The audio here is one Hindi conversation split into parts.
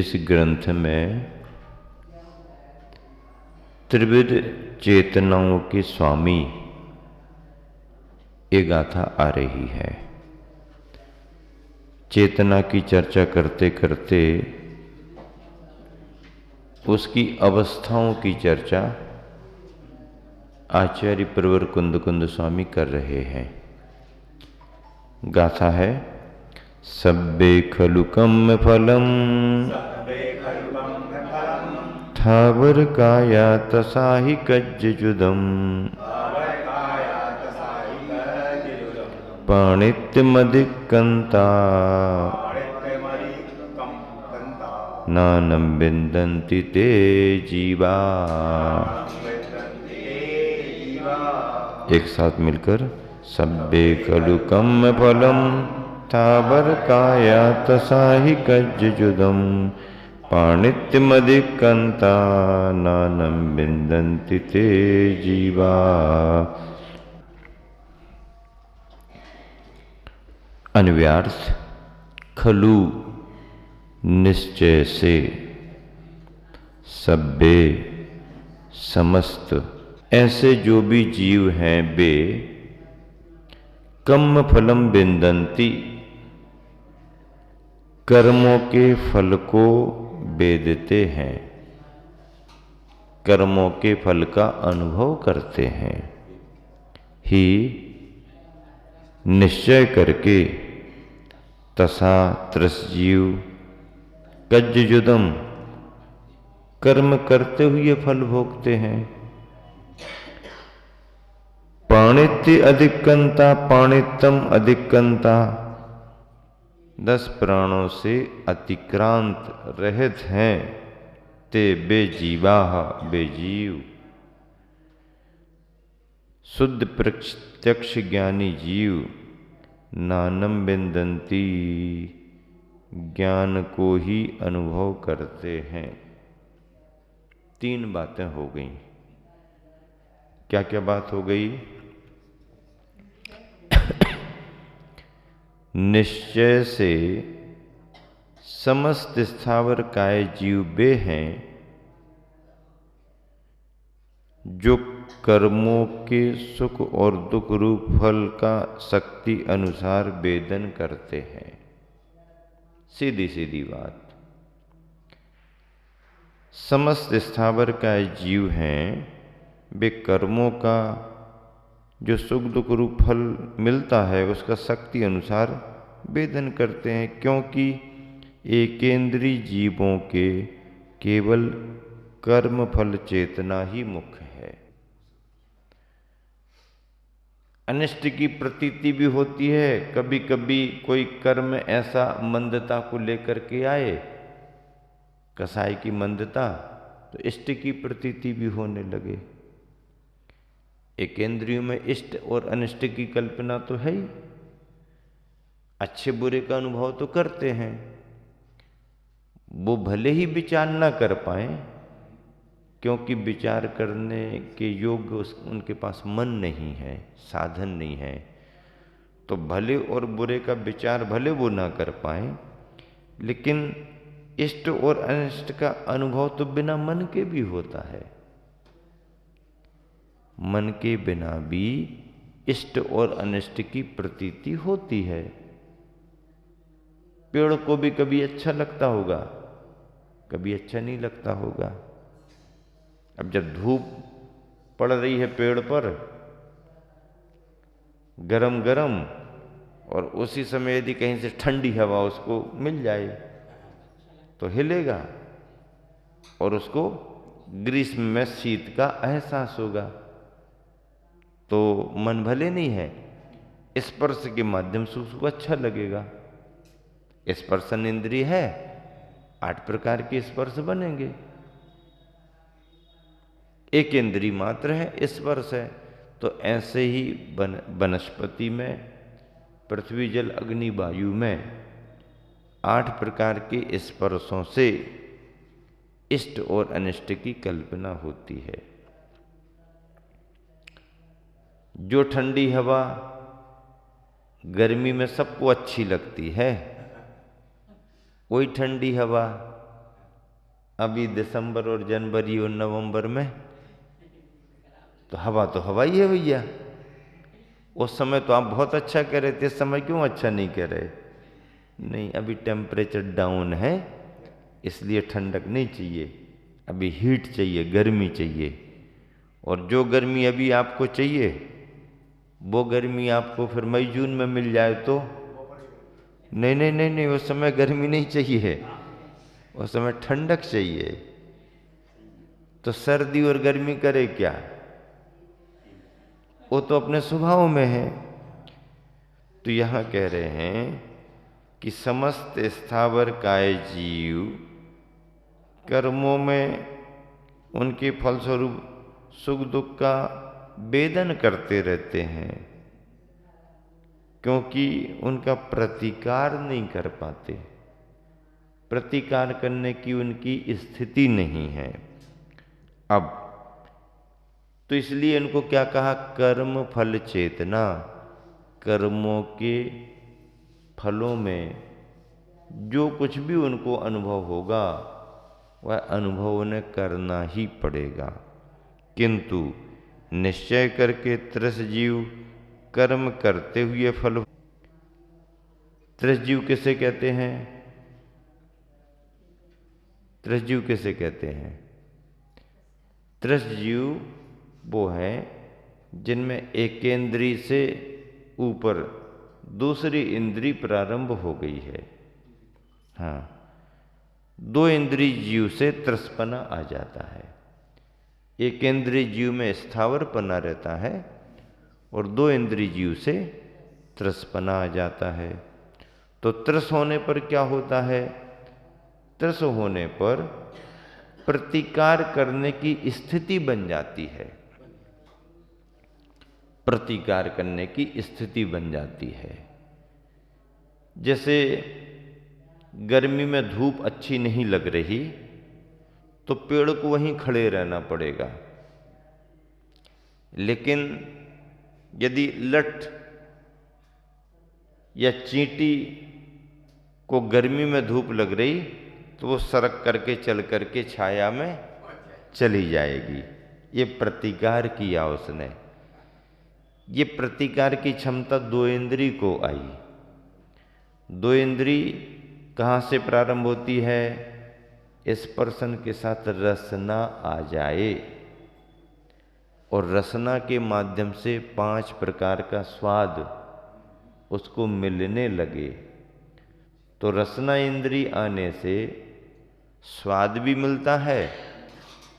इस ग्रंथ में त्रिविध चेतनाओं के स्वामी ये गाथा आ रही है। चेतना की चर्चा करते करते उसकी अवस्थाओं की चर्चा आचार्य प्रवर कुंद कुंद स्वामी कर रहे हैं। गाथा है सब्बे खलु कम्म फलम थावर काया तसाहि कज्जुदम पाणित्यमधिकंता नानं विन्दन्ति ते जीवा। एक साथ मिलकर सब्बे खलु कम्म फलम थावर काया तसाहि कज्जुदम पाणित्यमधिकंता नानं विन्दन्ति ते जीवा। अन्व्यार्थ खलु निश्चय से, सब्बे समस्त, ऐसे जो भी जीव हैं वे कम्म फलम विन्दन्ति कर्मों के फल को वेदते हैं, कर्मों के फल का अनुभव करते हैं। ही निश्चय करके तसा त्रसजीव कज्जुदम कर्म करते हुए फल भोगते हैं। पाणित्य अधिकंता, पाणित्यम अधिकंता, 10 प्राणों से अतिक्रांत रहित हैं ते बेजीवाह, बेजीव। शुद्ध प्रत्यक्ष ज्ञानी जीव नानम विन्दन्ति, ज्ञान को ही अनुभव करते हैं। 3 बातें हो गई। क्या क्या बात हो गई? निश्चय से समस्त स्थावर काय जीव वे हैं जो कर्मों के सुख और दुख रूप फल का शक्ति अनुसार वेदन करते हैं। सीधी सीधी बात। समस्त स्थावर का जीव हैं वे कर्मों का जो सुख दुख रूप फल मिलता है उसका शक्ति अनुसार वेदन करते हैं, क्योंकि एकेंद्रीय जीवों के केवल कर्म फल चेतना ही मुख्य है। अनिष्ट की प्रतीति भी होती है, कभी कभी कोई कर्म ऐसा मंदता को लेकर के आए, कसाई की मंदता, तो इष्ट की प्रतीति भी होने लगे। एक इंद्रियों में इष्ट और अनिष्ट की कल्पना तो है ही, अच्छे बुरे का अनुभव तो करते हैं। वो भले ही विचार ना कर पाए, क्योंकि विचार करने के योग्य उनके पास मन नहीं है, साधन नहीं है, तो भले और बुरे का विचार भले वो ना कर पाए, लेकिन इष्ट और अनिष्ट का अनुभव तो बिना मन के भी होता है। मन के बिना भी इष्ट और अनिष्ट की प्रतीति होती है। पेड़ को भी कभी अच्छा लगता होगा, कभी अच्छा नहीं लगता होगा। अब जब धूप पड़ रही है पेड़ पर गरम गरम, और उसी समय यदि कहीं से ठंडी हवा उसको मिल जाए तो हिलेगा, और उसको ग्रीष्म में शीत का एहसास होगा। तो मन भले नहीं है, स्पर्श के माध्यम से उसको अच्छा लगेगा। स्पर्शन इंद्रिय है, 8 प्रकार के स्पर्श बनेंगे। एक इंद्रिय मात्र है, स्पर्श है। तो ऐसे ही वनस्पति में, पृथ्वी जल अग्नि वायु में 8 प्रकार के स्पर्शों से इष्ट और अनिष्ट की कल्पना होती है। जो ठंडी हवा गर्मी में सबको अच्छी लगती है, वही ठंडी हवा अभी दिसंबर और जनवरी और नवंबर में तो हवा ही है भैया। उस समय तो आप बहुत अच्छा कह रहे थे, इस समय क्यों अच्छा नहीं कह रहे? नहीं, अभी टेम्परेचर डाउन है, इसलिए ठंडक नहीं चाहिए, अभी हीट चाहिए, गर्मी चाहिए। और जो गर्मी अभी आपको चाहिए वो गर्मी आपको फिर मई जून में मिल जाए तो नहीं नहीं नहीं नहीं, उस समय गर्मी नहीं चाहिए, उस समय ठंडक चाहिए। तो सर्दी और गर्मी करे क्या? वो तो अपने स्वभाव में है। तो यहां कह रहे हैं कि समस्त स्थावर काय जीव कर्मों में उनके फलस्वरूप सुख दुख का वेदन करते रहते हैं, क्योंकि उनका प्रतिकार नहीं कर पाते, प्रतिकार करने की उनकी स्थिति नहीं है। अब तो इसलिए इनको क्या कहा? कर्म फल चेतना। कर्मों के फलों में जो कुछ भी उनको अनुभव होगा वह अनुभव उन्हें करना ही पड़ेगा, किंतु निश्चय करके त्रस जीव कर्म करते हुए फल। त्रस जीव किसे कहते हैं? त्रस जीव किसे कहते हैं? त्रस जीव वो है जिनमें एकेंद्री से ऊपर दूसरी इंद्री प्रारंभ हो गई है। हाँ, दो इंद्री जीव से त्रसपना आ जाता है। एक इंद्री जीव में स्थावरपना रहता है और दो इंद्री जीव से त्रसपना आ जाता है। तो त्रस होने पर क्या होता है? त्रस होने पर प्रतिकार करने की स्थिति बन जाती है, प्रतिकार करने की स्थिति बन जाती है। जैसे गर्मी में धूप अच्छी नहीं लग रही तो पेड़ को वहीं खड़े रहना पड़ेगा, लेकिन यदि लठ या चींटी को गर्मी में धूप लग रही तो वो सरक करके चल करके छाया में चली जाएगी। ये प्रतिकार किया उसने। ये प्रतिकार की क्षमता दो इंद्री को आई। दो इंद्री कहाँ से प्रारंभ होती है? स्पर्शन के साथ रसना आ जाए और रसना के माध्यम से 5 प्रकार का स्वाद उसको मिलने लगे, तो रसना इंद्री आने से स्वाद भी मिलता है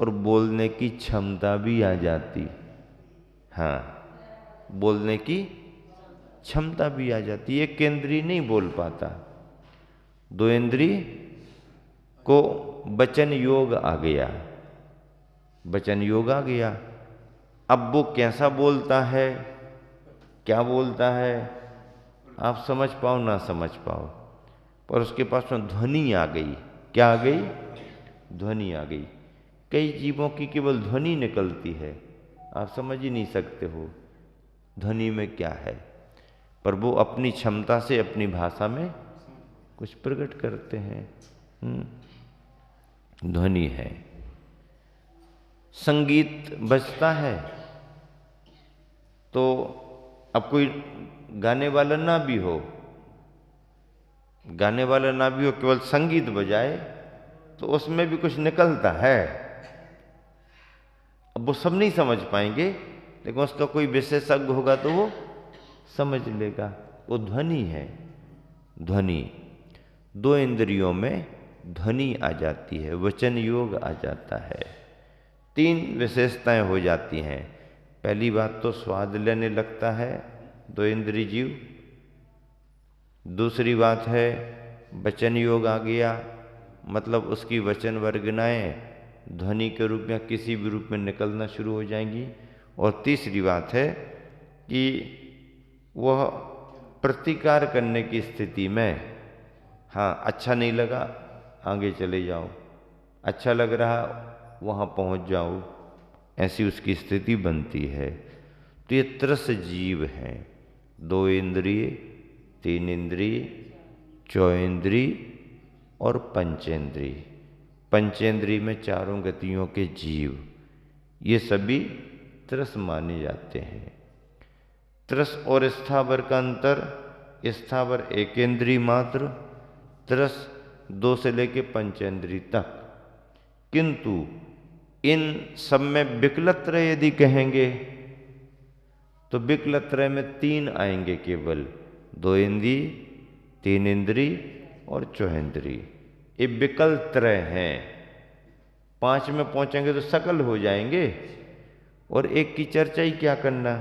और बोलने की क्षमता भी आ जाती। हाँ, बोलने की क्षमता भी आ जाती। एक इंद्री नहीं बोल पाता, दो इंद्री को वचन योग आ गया, वचन योग आ गया। अब वो कैसा बोलता है, क्या बोलता है, आप समझ पाओ ना समझ पाओ, पर उसके पास में ध्वनि आ गई। क्या आ गई? ध्वनि आ गई। कई जीवों की केवल ध्वनि निकलती है, आप समझ ही नहीं सकते हो ध्वनि में क्या है, पर वो अपनी क्षमता से अपनी भाषा में कुछ प्रकट करते हैं। ध्वनि है। संगीत बजता है तो अब कोई गाने वाला ना भी हो, गाने वाला ना भी हो, केवल संगीत बजाए तो उसमें भी कुछ निकलता है। अब वो सब नहीं समझ पाएंगे, लेकिन उसका कोई विशेषज्ञ होगा तो वो समझ लेगा। वो ध्वनि है। ध्वनि, दो इंद्रियों में ध्वनि आ जाती है, वचन योग आ जाता है। 3 विशेषताएं हो जाती हैं। पहली बात तो स्वाद लेने लगता है दो इंद्रिय जीव। दूसरी बात है वचन योग आ गया, मतलब उसकी वचन वर्गनाएं ध्वनि के रूप में किसी भी रूप में निकलना शुरू हो जाएंगी। और तीसरी बात है कि वह प्रतिकार करने की स्थिति में, हाँ अच्छा नहीं लगा आगे चले जाओ, अच्छा लग रहा वहाँ पहुँच जाओ, ऐसी उसकी स्थिति बनती है। तो ये त्रस जीव हैं, 2 इंद्रिय, 3 इंद्रिय, 4 इंद्रिय और पंचेंद्रिय। पंचेंद्री में चारों गतियों के जीव, ये सभी त्रस माने जाते हैं। त्रस और स्थावर का अंतर, स्थावर एकेंद्री मात्र, त्रस 2 से लेके पंचेंद्री तक। किंतु इन सब में विकलत्रय यदि कहेंगे तो विकलत्रय में 3 आएंगे केवल, 2 इंद्री, 3 इंद्री और चौहेंद्री। ये विकलत्रय हैं। 5 में पहुंचेंगे तो सकल हो जाएंगे, और एक की चर्चा ही क्या करना।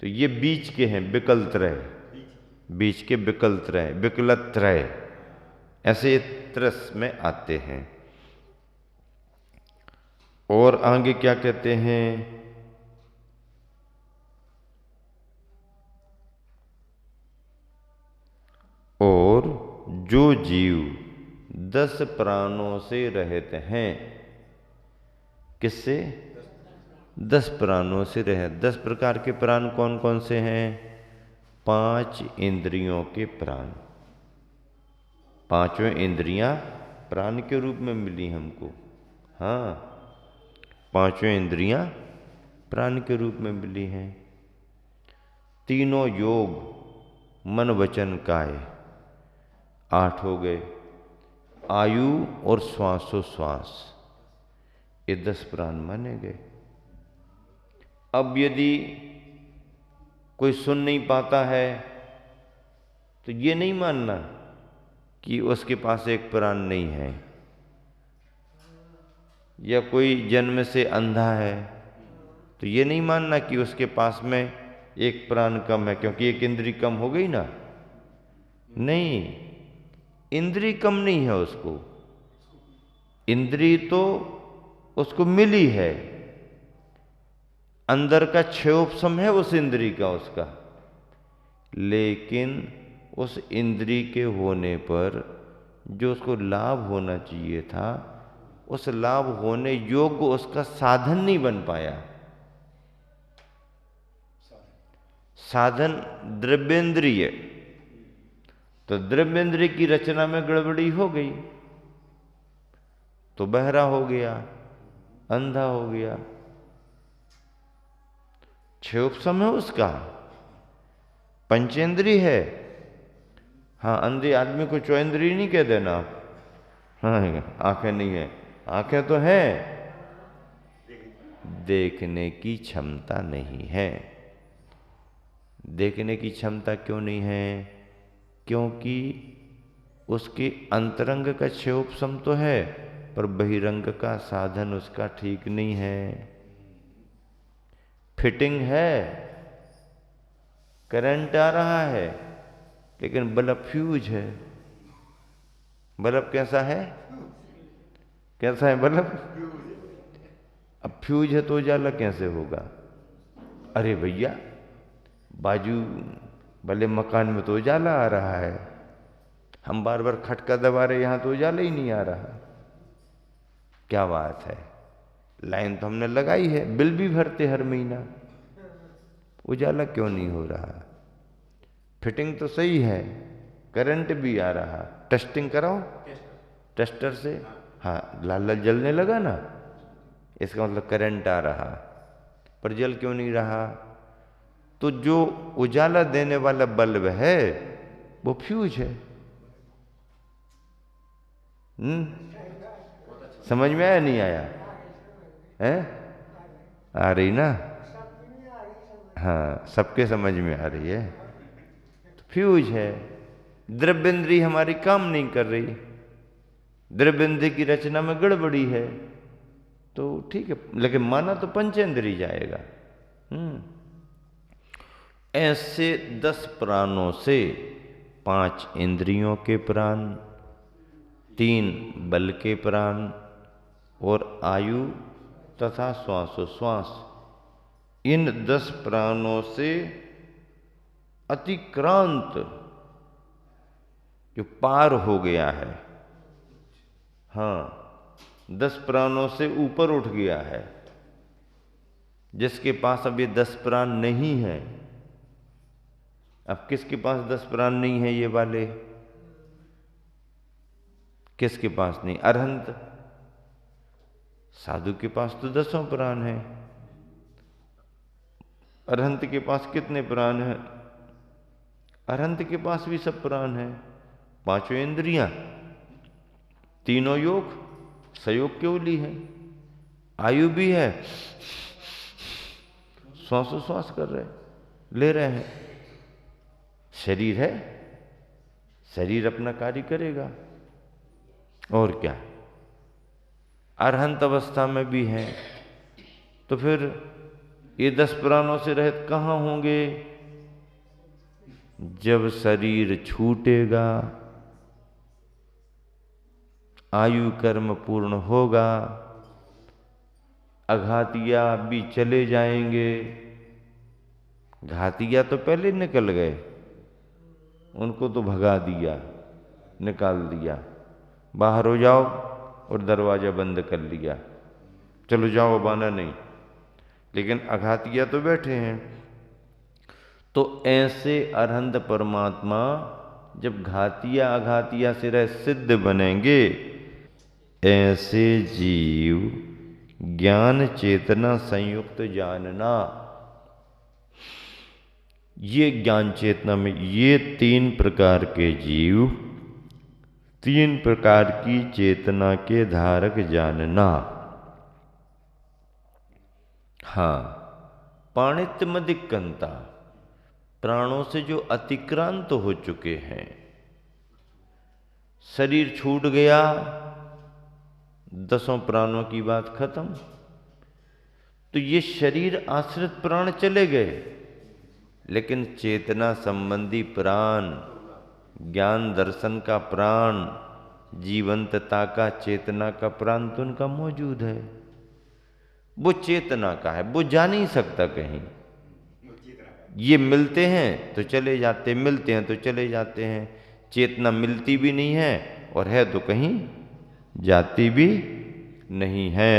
तो ये बीच के हैं विकलत्रय, बीच के विकलत्रय, विकलत्रय, ऐसे ये त्रस में आते हैं। और आगे क्या कहते हैं, और जो जीव 10 प्राणों से रहित हैं, किससे? 10 प्राणों से रहित। 10 प्रकार के प्राण कौन कौन से हैं? 5 इंद्रियों के प्राण। 5वें इंद्रियां प्राण के रूप में मिली हमको। हाँ, 5वें इंद्रियां प्राण के रूप में मिली हैं। तीनों योग, मन वचन काय, 8 हो गए। आयु और श्वासोश्वास, ये 10 प्राण माने गए। अब यदि कोई सुन नहीं पाता है तो ये नहीं मानना कि उसके पास एक प्राण नहीं है, या कोई जन्म से अंधा है तो ये नहीं मानना कि उसके पास में एक प्राण कम है, क्योंकि एक इंद्री कम हो गई ना। नहीं, इंद्री कम नहीं है उसको, इंद्री तो उसको मिली है, अंदर का क्षयोपशम है उस इंद्री का उसका, लेकिन उस इंद्री के होने पर जो उसको लाभ होना चाहिए था, उस लाभ होने योग्य उसका साधन नहीं बन पाया। साधन द्रव्येंद्रिय, तो द्रव्येंद्रिय की रचना में गड़बड़ी हो गई तो बहरा हो गया, अंधा हो गया। क्षयोपशम है उसका, पंचेंद्री है। हाँ, अंधे आदमी को चौंद्री नहीं कह देना आप। हाँ, आंखें नहीं है, आंखें तो हैं, देखने की क्षमता नहीं है। देखने की क्षमता क्यों नहीं है? क्योंकि उसके अंतरंग का क्षयोपशम तो है, पर बहिरंग का साधन उसका ठीक नहीं है। फिटिंग है, करंट आ रहा है, लेकिन बल्ब फ्यूज है। बल्ब कैसा है? कैसा है बल्ब? अब फ्यूज है तो उजाला कैसे होगा? अरे भैया, बाजू भले मकान में तो उजाला आ रहा है, हम बार बार खटका दबा रहे, यहां तो उजाला ही नहीं आ रहा। क्या बात है, लाइन तो हमने लगाई है, बिल भी भरते हर महीना, उजाला क्यों नहीं हो रहा? फिटिंग तो सही है, करंट भी आ रहा, टेस्टिंग कराओ टेस्टर से। हाँ, लाल लाल जलने लगा ना, इसका मतलब करंट आ रहा, पर जल क्यों नहीं रहा? तो जो उजाला देने वाला बल्ब है वो फ्यूज है। समझ में आया नहीं आया? है? आ रही ना? हाँ, सबके समझ में आ रही है। तो फ्यूज है। द्रव्येंद्री हमारी काम नहीं कर रही, द्रव्येंद्री की रचना में गड़बड़ी है, तो ठीक है, लेकिन माना तो पंचेंद्री जाएगा। ऐसे 10 प्राणों से 5 इंद्रियों के प्राण, 3 बल के प्राण और आयु तथा श्वासोश्वास, इन 10 प्राणों से अतिक्रांत जो पार हो गया है, हाँ, 10 प्राणों से ऊपर उठ गया है, जिसके पास अब ये 10 प्राण नहीं है। अब किसके पास 10 प्राण नहीं है? ये वाले किसके पास नहीं? अरहंत। साधु के पास तो 10 प्राण है, अरहंत के पास कितने प्राण हैं? अरहंत के पास भी सब प्राण है, 5 इंद्रियां, 3 योग, सयोग केवली है, आयु भी है, श्वासोश्वास कर रहे, ले रहे हैं, शरीर है, शरीर अपना कार्य करेगा। और क्या, अरहंत अवस्था में भी है, तो फिर ये 10 प्राणों से रहित कहाँ होंगे? जब शरीर छूटेगा, आयु कर्म पूर्ण होगा, अघातिया भी चले जाएंगे। घातिया तो पहले निकल गए, उनको तो भगा दिया, निकाल दिया, बाहर हो जाओ और दरवाजा बंद कर लिया, चलो जाओ, अब आना नहीं। लेकिन अघातिया तो बैठे हैं। तो ऐसे अरहंत परमात्मा जब घातिया अघातिया से रह सिद्ध बनेंगे, ऐसे जीव ज्ञान चेतना संयुक्त जानना, ये ज्ञान चेतना में ये 3 प्रकार के जीव, 3 प्रकार की चेतना के धारक जानना। हाँ, पाणित्य मदिक्कंता, प्राणों से जो अतिक्रांत हो चुके हैं, शरीर छूट गया, 10 प्राणों की बात खत्म। तो ये शरीर आश्रित प्राण चले गए, लेकिन चेतना संबंधी प्राण, ज्ञान दर्शन का प्राण, जीवंतता का, चेतना का प्राण तो उनका मौजूद है। वो चेतना का है, वो जा नहीं सकता कहीं। ये मिलते हैं तो चले जाते, मिलते हैं तो चले जाते हैं। चेतना मिलती भी नहीं है और है तो कहीं जाती भी नहीं है।